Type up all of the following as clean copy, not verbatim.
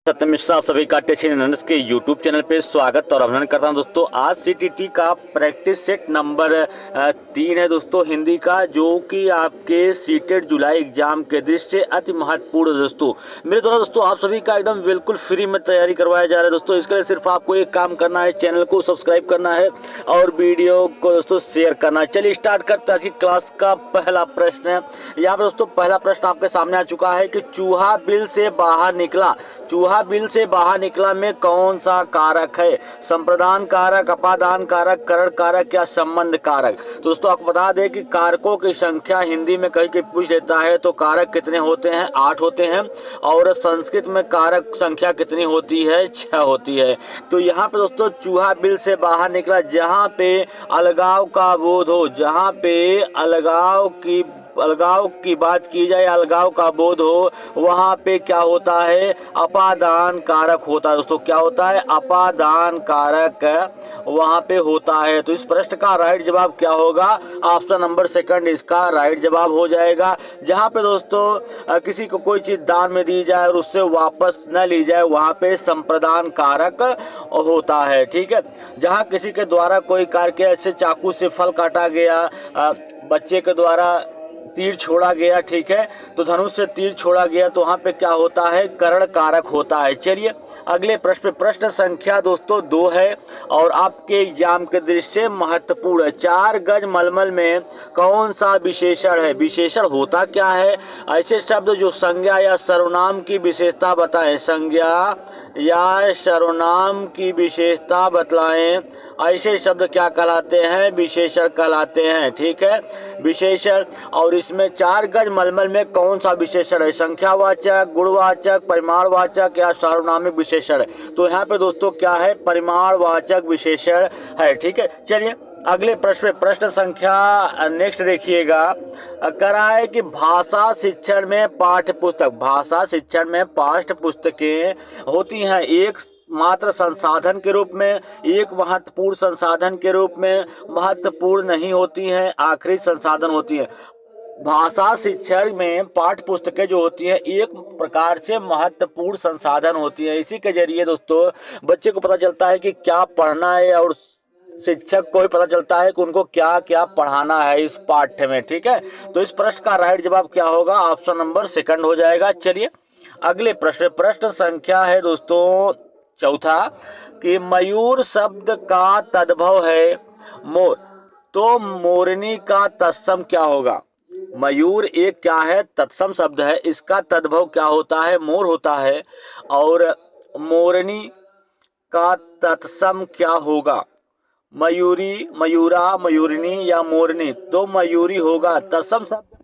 सत्यम मिश्रा आप सभी का टेक्निकल एनालिस्ट के यूट्यूब चैनल पे स्वागत और अभिनंदन करता हूं दोस्तों। आज सीटीटी का प्रैक्टिस सेट नंबर 3 है दोस्तों हिंदी का, जो कि आपके सीटेड जुलाई एग्जाम के दृष्टि से अति महत्वपूर्ण है दोस्तों। मेरे द्वारा दोस्तों आप सभी का एकदम बिल्कुल फ्री में तैयारी करवाया जा रहा है दोस्तों। इसके लिए सिर्फ आपको एक काम करना है, चैनल को सब्सक्राइब करना है और वीडियो को दोस्तों शेयर करना है। चलिए स्टार्ट करते हैं। आज की क्लास का पहला प्रश्न है। यहाँ पे दोस्तों पहला प्रश्न आपके सामने आ चुका है कि चूहा बिल से बाहर निकला। चूहा बिल से बाहर निकला में कौन सा कारक है? संप्रदान कारक, अपादान कारक, करण कारक या संबंध कारक? तो दोस्तों आपको बता दें कि कारकों की संख्या हिंदी में कहीं के पूछ लेता है तो कारक कितने होते हैं? 8 होते हैं। और संस्कृत में कारक संख्या कितनी होती है? 6 होती है। तो यहाँ पे दोस्तों चूहा बिल से बाहर निकला, जहाँ पे अलगाव का बोध हो, जहाँ पे अलगाव की बात की जाए, अलगाव का बोध हो, वहां पे क्या होता है? अपादान कारक होता है दोस्तों। क्या होता है? अपादान कारक वहां पे होता है। तो इस प्रश्न का राइट जवाब क्या होगा? ऑप्शन नंबर सेकंड इसका राइट जवाब हो जाएगा। जहां पे दोस्तों किसी को कोई चीज दान में दी जाए और उससे वापस न ली जाए, वहां पे संप्रदान कारक होता है। ठीक है। जहां किसी के द्वारा कोई कार्य किया, जैसे चाकू से फल काटा गया, बच्चे के द्वारा तीर छोड़ा गया, ठीक है, तो धनुष से तीर छोड़ा गया, तो वहां पे क्या होता है? करण कारक होता है। चलिए अगले प्रश्न पे। प्रश्न संख्या दोस्तों 2 है और आपके एग्जाम के दृष्टि से महत्वपूर्ण है। 4 गज मलमल में कौन सा विशेषण है? विशेषण होता क्या है? ऐसे शब्द जो संज्ञा या सर्वनाम की विशेषता बताएं। संज्ञा या सर्वनाम की विशेषता बतलाएं। ऐसे शब्द क्या कहलाते हैं? विशेषण कहलाते हैं। ठीक है, विशेषण। और इसमें 4 गज मलमल में कौन सा विशेषण है? संख्यावाचक, गुणवाचक, परिमाणवाचक या सार्वनामिक विशेषण? तो यहाँ पे दोस्तों क्या है? परिमाणवाचक विशेषण है। ठीक है। चलिए अगले प्रश्न पे। प्रश्न संख्या नेक्स्ट देखिएगा। करा है कि भाषा शिक्षण में पाठ्य पुस्तक, भाषा शिक्षण में पाठ्य पुस्तकें होती हैं एक मात्र संसाधन के रूप में, एक महत्वपूर्ण संसाधन के रूप में, महत्वपूर्ण नहीं होती हैं, आखिरी संसाधन होती है। भाषा शिक्षण में पाठ्य पुस्तकें जो होती हैं एक प्रकार से महत्वपूर्ण संसाधन होती है। इसी के जरिए दोस्तों बच्चे को पता चलता है कि क्या पढ़ना है और शिक्षक को भी पता चलता है कि उनको क्या क्या पढ़ाना है इस पाठ्य में। ठीक है। तो इस प्रश्न का राइट जवाब क्या होगा? ऑप्शन नंबर सेकंड हो जाएगा। चलिए अगले प्रश्न। प्रश्न संख्या है दोस्तों चौथा कि मयूर शब्द का तद्भव है मोर, तो मोरनी का तत्सम क्या होगा? मयूर एक क्या है? तत्सम शब्द है। इसका तद्भव क्या होता है? मोर होता है। और मोरनी का तत्सम क्या होगा? मयूरी, मयूरा, मयूरनी या मोरनी? तो मयूरी होगा। तत्सम शब्द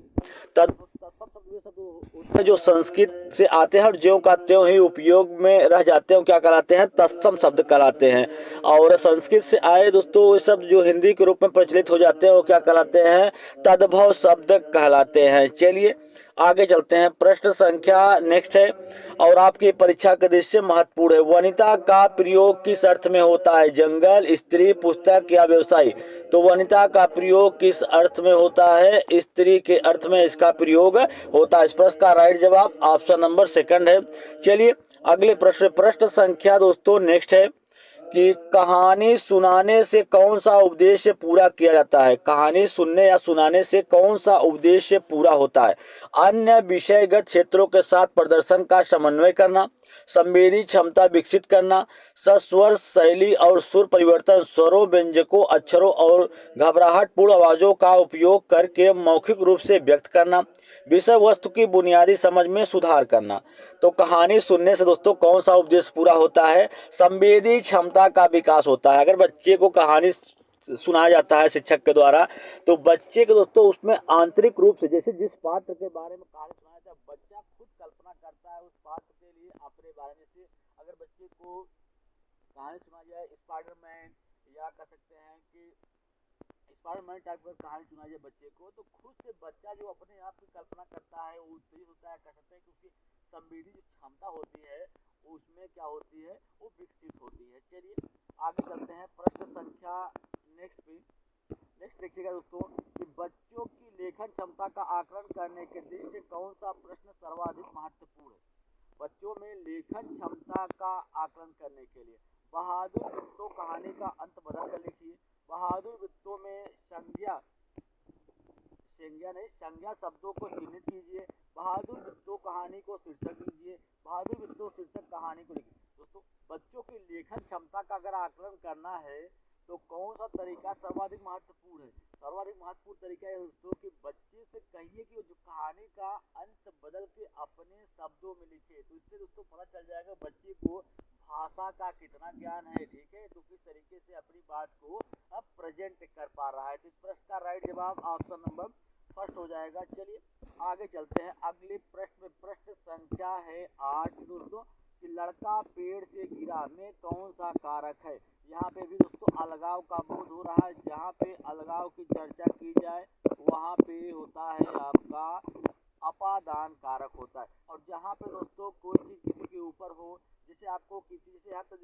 तत्सम शब्द वे शब्द होते हैं जो संस्कृत से आते हैं और ज्यों का त्यों ही उपयोग में रह जाते हैं, क्या कहलाते हैं? तत्सम शब्द कहलाते हैं। और संस्कृत से आए दोस्तों वे शब्द जो हिंदी के रूप में प्रचलित हो जाते हैं वो क्या कहलाते हैं? तद्भव शब्द कहलाते हैं। चलिए आगे चलते हैं। प्रश्न संख्या नेक्स्ट है और आपकी परीक्षा के दृष्टि से महत्वपूर्ण है। वनिता का प्रयोग किस अर्थ में होता है? जंगल, स्त्री, पुस्तक या व्यवसाय? तो वनिता का प्रयोग किस अर्थ में होता है? स्त्री के अर्थ में इसका प्रयोग होता है। इस प्रश्न का राइट जवाब ऑप्शन नंबर सेकंड है। चलिए अगले प्रश्न। प्रश्न संख्या दोस्तों नेक्स्ट है कि कहानी सुनाने से कौन सा उद्देश्य पूरा किया जाता है? कहानी सुनने या सुनाने से कौन सा उद्देश्य पूरा होता है? अन्य विषयगत क्षेत्रों के साथ प्रदर्शन का समन्वय करना, संवेदी क्षमता विकसित करना, सस्वर शैली और सुर परिवर्तन, स्वरों, व्यंजकों, अक्षरों और घबराहटपूर्ण आवाजों का उपयोग करके मौखिक रूप से व्यक्त करना, विषय वस्तु की बुनियादी समझ में सुधार करना। तो कहानी सुनने से दोस्तों कौन सा उद्देश्य पूरा होता है? संवेदी क्षमता का विकास होता है। अगर बच्चे को कहानी सुनाया जाता है शिक्षक के द्वारा, तो बच्चे को दोस्तों उसमें आंतरिक रूप से, जैसे जिस पात्र के बारे में कहानी सुनाया जाता है, बच्चा खुद कल्पना करता है उस पात्र के लिए अपने बारे में। से अगर बच्चे को कहानी सुनाई जाए स्पाइडरमैन, या कह सकते हैं कि स्पाइडरमैन टाइप का कहानी सुनाई जाए बच्चे को, तो खुद से बच्चा जो अपने आप की कल्पना करता है, वो उत्तेजित होता है, कह सकते हैं कि उसकी संवेदी जो क्षमता होती है उसमें क्या होती है? वो विकसित होती है। चलिए आगे चलते हैं। प्रश्न संख्या नेक्स्ट देखिएगा दोस्तों कि बच्चों की लेखन क्षमता का आकलन करने के दृष्टि से कौन सा प्रश्न सर्वाधिक महत्वपूर्ण है? बच्चों में लेखन क्षमता का आकलन करने के लिए बहादुर वित्तों कहानी का अंत बदल कर लिखिए। बहादुर वित्तों में संज्ञा शब्दों को चिन्हित कीजिए। बहादुर वित्तों कहानी को शीर्षक दीजिए। बहादुर वित्तों शीर्षक कहानी को लिखिए। दोस्तों बच्चों की लेखन क्षमता का अगर आकलन करना है तो कौन सा तरीका सर्वाधिक महत्वपूर्ण है? सर्वाधिक महत्वपूर्ण तरीका है दोस्तों कि बच्चे से कहिए कि वो जो कहानी का अंत बदल के अपने शब्दों में लिखे। तो इससे दोस्तों पता चल जाएगा बच्चे को भाषा का कितना ज्ञान है, ठीक है, तो किस तरीके से अपनी बात को अब प्रेजेंट कर पा रहा है। तो इस प्रश्न का राइट जवाब ऑप्शन नंबर फर्स्ट हो जाएगा। चलिए आगे चलते हैं अगले प्रश्न में। प्रश्न संख्या है 8 दोस्तों कि लड़का पेड़ से गिरा में कौन सा कारक है? यहाँ पे भी दोस्तों अलगाव का बोध हो रहा है। जहाँ पे अलगाव की चर्चा की जाए वहाँ पे होता है आपका अपादान कारक होता है। और जहाँ पे दोस्तों कोई चीज किसी के ऊपर हो, जैसे आपको किसी जैसे यहाँ पे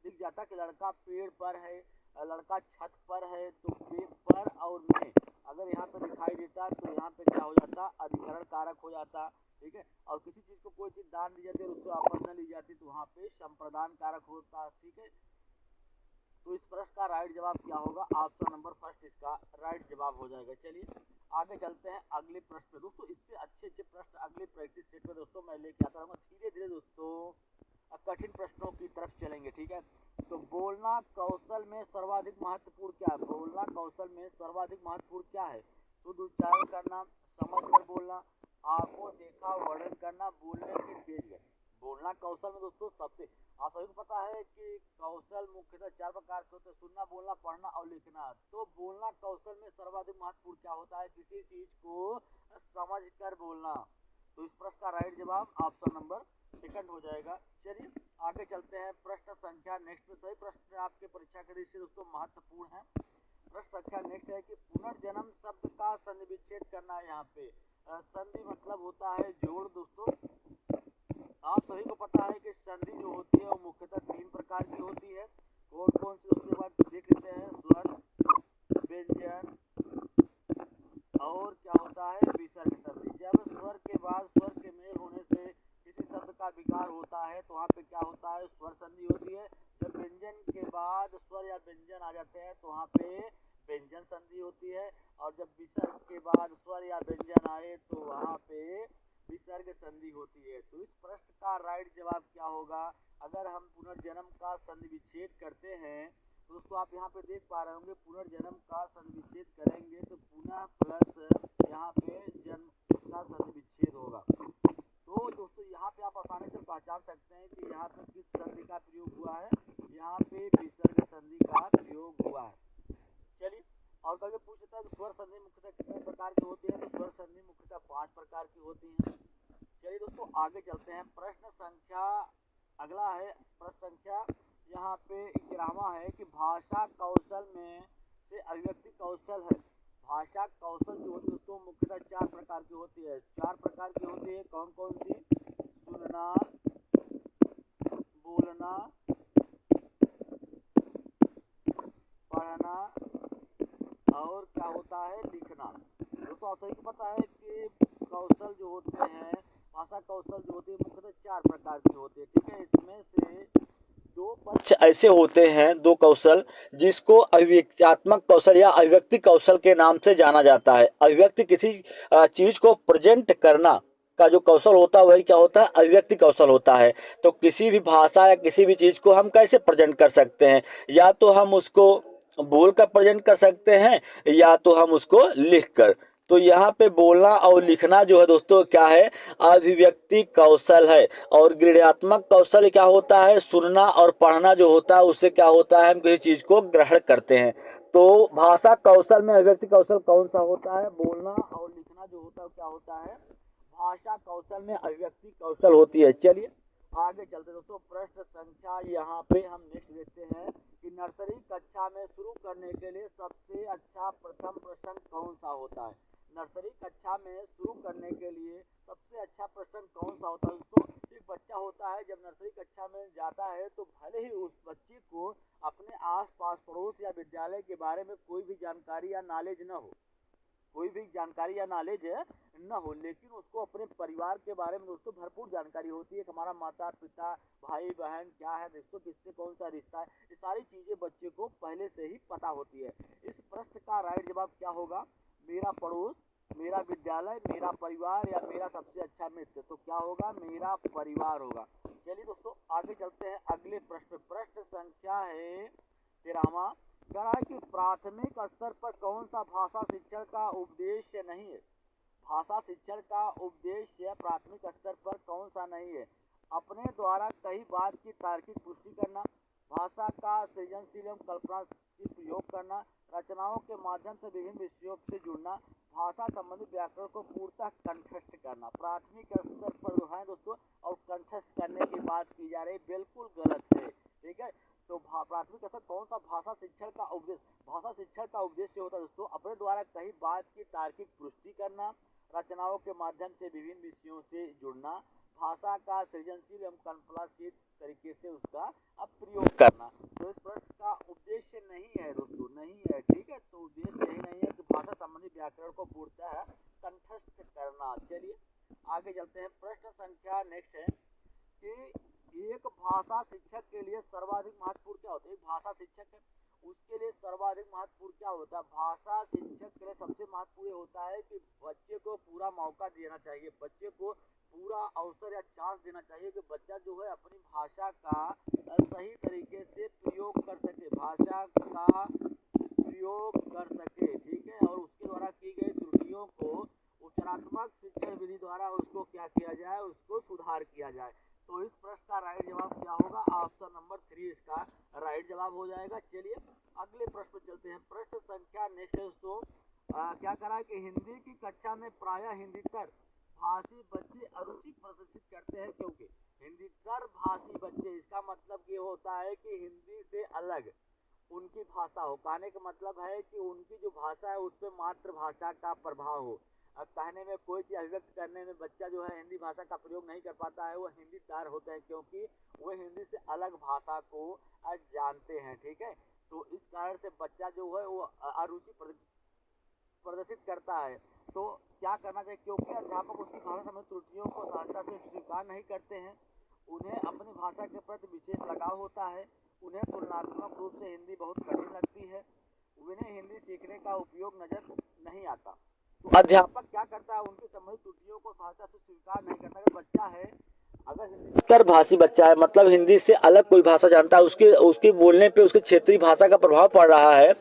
दिख जाता कि लड़का पेड़ पर है, लड़का छत पर है, तो पे पर और में अगर यहाँ पे दिखाई देता तो यहाँ पे क्या हो जाता? अधिकरण कारक हो जाता, ठीक है। और किसी चीज को कोई चीज दान दी जाती है और उसको आपस में ली जाती तो वहाँ पे संप्रदान कारक होता, ठीक है। तो इस प्रश्न का राइट जवाब क्या होगा? ऑप्शन नंबर फर्स्ट इसका राइट जवाब हो जाएगा। चलिए आगे चलते हैं अगले प्रश्न पे। दोस्तों इससे अच्छे अच्छे प्रश्न अगले प्रैक्टिस सेट में दोस्तों मैं लेके आता रहूँगा। धीरे धीरे दोस्तों कठिन प्रश्नों की तरफ चलेंगे, ठीक है। तो बोलना कौशल में सर्वाधिक महत्वपूर्ण क्या है? बोलना कौशल में सर्वाधिक महत्वपूर्ण क्या है? शुद्ध उच्चारण करना, समझ कर बोलना, आंखों देखा वर्णन करना, बोलने की तेज गति। बोलना कौशल में दोस्तों सबसे आप सभी को पता है कि कौशल मुख्यतः 4 प्रकार के होते हैं, सुनना, बोलना, पढ़ना और लिखना। तो बोलना कौशल में सर्वाधिक महत्वपूर्ण क्या होता है? किसी चीज को समझ कर बोलना। तो इस प्रश्न का राइट जवाब ऑप्शन नंबर सेकंड हो जाएगा। चलिए आगे चलते हैं प्रश्न संख्या नेक्स्ट में। सभी प्रश्न आपके परीक्षा के दृष्टि से दोस्तों महत्वपूर्ण है। प्रश्न संख्या नेक्स्ट है कि पुनर्जन्म शब्द का संधि विच्छेद करना है। यहाँ पे संधि मतलब होता है जोड़ दोस्तों। आप सभी को पता है कि संधि जो होती है वो मुख्यतः 3 प्रकार की होती है। कौन कौन सी? उसके बाद देख लेते हैं। स्वर, व्यंजन और क्या होता है? विसर्ग संधि। जब स्वर के बाद स्वर के मेल होने से किसी शब्द का विकार होता है तो वहाँ पे क्या होता है? स्वर संधि होती है। जब व्यंजन के बाद स्वर या व्यंजन आ जाते हैं तो वहाँ पे व्यंजन संधि होती है। और जब विसर्ग के बाद स्वर या व्यंजन आए तो वहाँ पे विसर्ग संधि होती है। तो इस प्रश्न का राइट जवाब क्या होगा? अगर हम पुनर्जन्म का संधि विच्छेद करते हैं तो दोस्तों आप यहाँ पे देख पा रहे होंगे पुनर्जन्म का संधि विच्छेद करेंगे तो पुनः प्लस यहाँ पे जन्म का संधि विच्छेद होगा। तो दोस्तों यहाँ पे आप आसानी से पहचान सकते हैं कि यहाँ पे किस संधि का प्रयोग हुआ है। यहाँ पे विसर्ग संधि का प्रयोग हुआ है। चलिए और कभी पूछ लेता है कि स्वर संधि मुख्यतः कितने प्रकार की होती है? तो स्वर संधि मुख्यतः 5 प्रकार की होती है। चलिए दोस्तों आगे चलते हैं। प्रश्न संख्या अगला है। प्रश्न संख्या यहाँ पे 11वां है कि भाषा कौशल में से अभिव्यक्ति कौशल है। भाषा कौशल जो होती है दोस्तों मुख्यतः 4 प्रकार की होती है। 4 प्रकार की होती है। कौन कौन सी? सुनना, बोलना, पढ़ना और क्या होता है? लिखना। दोस्तों आप सभी को पता है कि कौशल जो होते हैं, भाषा कौशल जो होते हैं मुख्यतः 4 प्रकार के होते हैं, ठीक है। इसमें से 2 पक्ष ऐसे होते हैं, 2 कौशल जिसको अभिव्यक्त्यात्मक कौशल या अभिव्यक्ति कौशल के नाम से जाना जाता है। अभिव्यक्ति किसी चीज को प्रेजेंट करना का जो कौशल होता है वही क्या होता है? अभिव्यक्ति कौशल होता है। तो किसी भी भाषा या किसी भी चीज को हम कैसे प्रेजेंट कर सकते हैं? या तो हम उसको बोल कर प्रेजेंट कर सकते हैं या तो हम उसको लिख कर। तो यहाँ पे बोलना और लिखना जो है दोस्तों क्या है? अभिव्यक्ति कौशल है। और गृह्णात्मक कौशल क्या होता है? सुनना और पढ़ना जो होता है उससे क्या होता है? हम किसी चीज को ग्रहण करते हैं। तो भाषा कौशल में अभिव्यक्ति कौशल कौन सा होता है? बोलना और लिखना जो होता है क्या होता है? भाषा कौशल में अभिव्यक्ति कौशल होती है। चलिए आगे चलते दोस्तों। प्रश्न संख्या यहाँ पे हम नेक्स्ट देखते हैं कि नर्सरी कक्षा में शुरू करने के लिए सबसे अच्छा प्रथम प्रश्न कौन सा होता है? नर्सरी कक्षा में शुरू करने के लिए सबसे अच्छा प्रश्न कौन सा होता है? दोस्तों एक बच्चा होता है जब नर्सरी कक्षा में जाता है तो भले ही उस बच्चे को अपने आस पास पड़ोस या विद्यालय के बारे में कोई भी जानकारी या नॉलेज न हो, कोई भी जानकारी या नॉलेज न हो, लेकिन उसको अपने परिवार के बारे में दोस्तों भरपूर जानकारी होती है कि हमारा माता पिता भाई बहन क्या है, दोस्तों किससे कौन सा रिश्ता है, ये सारी चीजें बच्चे को पहले से ही पता होती है। इस प्रश्न का राइट जवाब क्या होगा? मेरा पड़ोस, मेरा विद्यालय, मेरा परिवार या मेरा सबसे अच्छा मित्र। तो क्या होगा? मेरा परिवार होगा। चलिए दोस्तों आगे चलते हैं अगले प्रश्न। प्रश्न संख्या है 13वां। कह रहा है कि प्राथमिक स्तर पर कौन सा भाषा शिक्षण का उद्देश्य नहीं है? भाषा शिक्षण का उद्देश्य प्राथमिक स्तर पर कौन सा नहीं है? अपने द्वारा कई बात की तार्किक पुष्टि करना, भाषा का सृजनशील एवं कल्पनाशील प्रयोग करना, रचनाओं के माध्यम से विभिन्न विषयों से जुड़ना, भाषा संबंधी व्याकरण को पूर्णतः कंठस्थ करना। प्राथमिक स्तर पर जो है दोस्तों और कंठस्थ करने की बात की जा रही, बिल्कुल गलत है। ठीक है, तो प्राथमिक स्तर कौन सा भाषा शिक्षण का उद्देश्य? भाषा शिक्षण का उद्देश्य होता है दोस्तों अपने द्वारा कई बात की तार्किक पुष्टि करना, रचनाओं के माध्यम से विभिन्न विषयों से जुड़ना, भाषा का सृजनशील एवं कल्पनाशील तरीके से उसका प्रयोग करना। तो इस प्रश्न का उद्देश्य नहीं है दोस्तों, नहीं है। ठीक है, तो उद्देश्य यही नहीं है कि भाषा संबंधी व्याकरण को पूर्णतः कंठस्थ करना। चलिए आगे चलते हैं। प्रश्न संख्या नेक्स्ट है कि एक भाषा शिक्षक के लिए सर्वाधिक महत्वपूर्ण क्या होता है? एक भाषा शिक्षक है, उसके लिए सर्वाधिक महत्वपूर्ण क्या होता है? भाषा शिक्षक के लिए सबसे महत्वपूर्ण होता है कि बच्चे को पूरा मौका देना चाहिए, बच्चे को पूरा अवसर या चांस देना चाहिए कि बच्चा जो है अपनी भाषा का सही तरीके से प्रयोग कर सके, भाषा का प्रयोग कर सके। ठीक है, और उसके द्वारा की गई त्रुटियों को उपचारात्मक शिक्षण विधि द्वारा उसको क्या किया जाए? उसको सुधार किया जाए। तो इस प्रश्न का राइट जवाब क्या होगा? ऑप्शन नंबर 3 इसका राइट जवाब हो जाएगा। चलिए अगले प्रश्न पर चलते हैं। प्रश्न संख्या नेक्स्ट है दोस्तों, क्या करा है कि हिंदी की कक्षा में प्रायः हिंदीतर भाषी बच्चे अरुचि प्रदर्शित करते हैं, क्योंकि हिंदीतर भाषी बच्चे, इसका मतलब ये होता है कि हिंदी से अलग उनकी भाषा हो। कहने का मतलब है कि उनकी जो भाषा है उस पर मातृभाषा का प्रभाव हो। अब कहने में कोई चीज़ अभिव्यक्त करने में बच्चा जो है हिंदी भाषा का प्रयोग नहीं कर पाता है, वो हिंदीदार होते हैं, क्योंकि वो हिंदी से अलग भाषा को जानते हैं। ठीक है, तो इस कारण से बच्चा जो है वो अरुचि प्रदर्शित करता है। तो क्या करना चाहिए? क्योंकि अध्यापक उसकी भाषा संबंधी त्रुटियों को सहजता से स्वीकार नहीं करते हैं, उन्हें अपनी भाषा के प्रति विशेष लगाव होता है, उन्हें तुलनात्मक रूप से हिंदी बहुत कठिन लगती है, उन्हें हिंदी सीखने का उपयोग नजर नहीं आता। तो अध्यापक क्या करता है? उनकी संबंधित त्रुटियों को सहजता से स्वीकार नहीं करता। अगर बच्चा है, अगर हिंदी भाषी बच्चा है, मतलब हिंदी से अलग कोई भाषा जानता है, उसके बोलने पे उसके क्षेत्रीय भाषा का प्रभाव पड़ रहा है,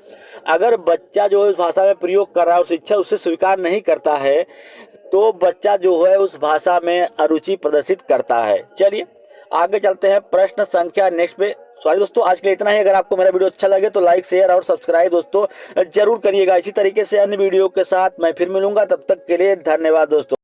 अगर बच्चा जो है उस भाषा में प्रयोग कर रहा है और शिक्षक उसे स्वीकार नहीं करता है, तो बच्चा जो है उस भाषा में अरुचि प्रदर्शित करता है। चलिए आगे चलते हैं प्रश्न संख्या नेक्स्ट पे। सॉरी दोस्तों, आज के लिए इतना ही। अगर आपको मेरा वीडियो अच्छा लगे तो लाइक शेयर और सब्सक्राइब दोस्तों जरूर करिएगा। इसी तरीके से अन्य वीडियो के साथ मैं फिर मिलूंगा, तब तक के लिए धन्यवाद दोस्तों।